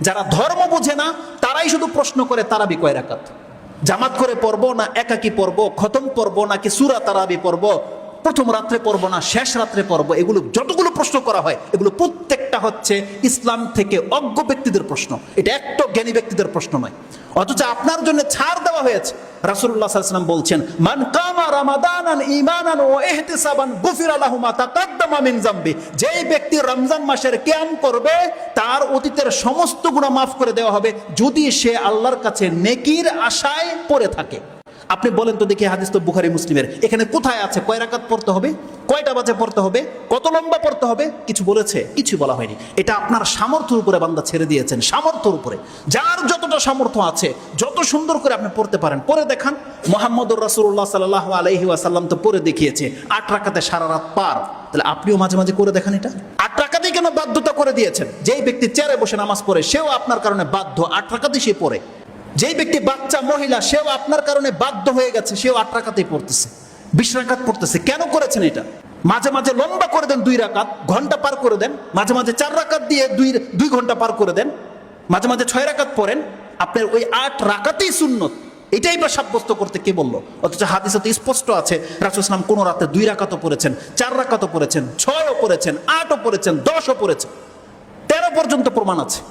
যারা ধর্ম বোঝে না তারাই শুধু প্রশ্ন করে তারাবি কয় রাকাত, জামাত করে পড়বো না একাকি পড়বো, খতম পড়বো নাকি সূরা তারাবি পড়বো, প্রথম রাত্রে পড়বো না শেষ রাত্রে পড়বো, এগুলো যতগুলো প্রশ্ন করা হয় এগুলো প্রত্যেকটা হচ্ছে ইসলাম থেকে অজ্ঞ ব্যক্তিদের প্রশ্ন, এটা একটা জ্ঞানী ব্যক্তিদের প্রশ্ন নয়। অথচ আপনার জন্য ছাড় দেওয়া হয়েছে। রাসূলুল্লাহ সাল্লাল্লাহু আলাইহি ওয়াসাল্লাম বলছেন, মান কামা রামাদানান ঈমানান ওয়া ইহতিসাবান গুফিরা লাহু মা তাকাদ্দামা মিন যামবি, যেই ব্যক্তি রমজান মাসের কিয়াম করবে তার অতীতের সমস্ত গুনাহ মাফ করে দেওয়া হবে, যদি সে আল্লাহর কাছে নেকির আশায় পড়ে থাকে। আপনি বলেন তো দেখি, হাদিস তো বুখারী মুসলিমের, এখানে কোথায় আছে কয় রাকাত পড়তে হবে, কয়টা বাজে পড়তে হবে, কত লম্বা পড়তে হবে, কিছু বলেছে? কিছু বলা হয়নি। এটা আপনার সামর্থ্যের উপরে বান্দা ছেড়ে দিয়েছেন, সামর্থ্যের উপরে। যার যতটা সামর্থ্য আছে, যত সুন্দর করে আপনি পড়তে পারেন পড়ে দেখান। মুহাম্মদুর রাসূলুল্লাহ সাল্লাল্লাহু আলাইহি ওয়াসাল্লাম তো পড়ে দেখিয়েছে 8 রাকাতে সারা রাত পার। তাহলে আপনিও মাঝে মাঝে করে দেখান। এটা 8 রাকাতেই কেন বাধ্যতা করে দিয়েছেন? যেই ব্যক্তি চেয়ারে বসে নামাজ পড়ে সেও আপনার কারণে বাধ্য 8 রাকাতই সে পড়ে। যেই ব্যক্তি বাচ্চা মহিলা সেও আপনার কারণে বাধ্য হয়ে গেছে, সেও 8 রাকাতেই পড়তেছে, 20 রাকাত পড়তেছে। কেন করেছেন এটা? মাঝে মাঝে লম্বা করে দেন 2 রাকাত, ঘন্টা পার করে দেন। মাঝে মাঝে 4 রাকাত দিয়ে 2 ঘন্টা পার করে দেন। মাঝে মাঝে 6 রাকাত পড়েন। আপনার ওই 8 রাকাতেই সুন্নত, এটাই বা সাব্যস্ত করতে কে বললো? অথচ হাদিসে তো স্পষ্ট আছে রাসূল সাল্লাল্লাহু আলাইহি ওয়াসাল্লাম কোন রাতে 2 রাকাতও পড়েছেন, 4 রাকাতও পড়েছেন, 6ও পড়েছেন, 8ও পড়েছেন, 10ও পড়েছেন, 13 পর্যন্ত প্রমাণ আছে।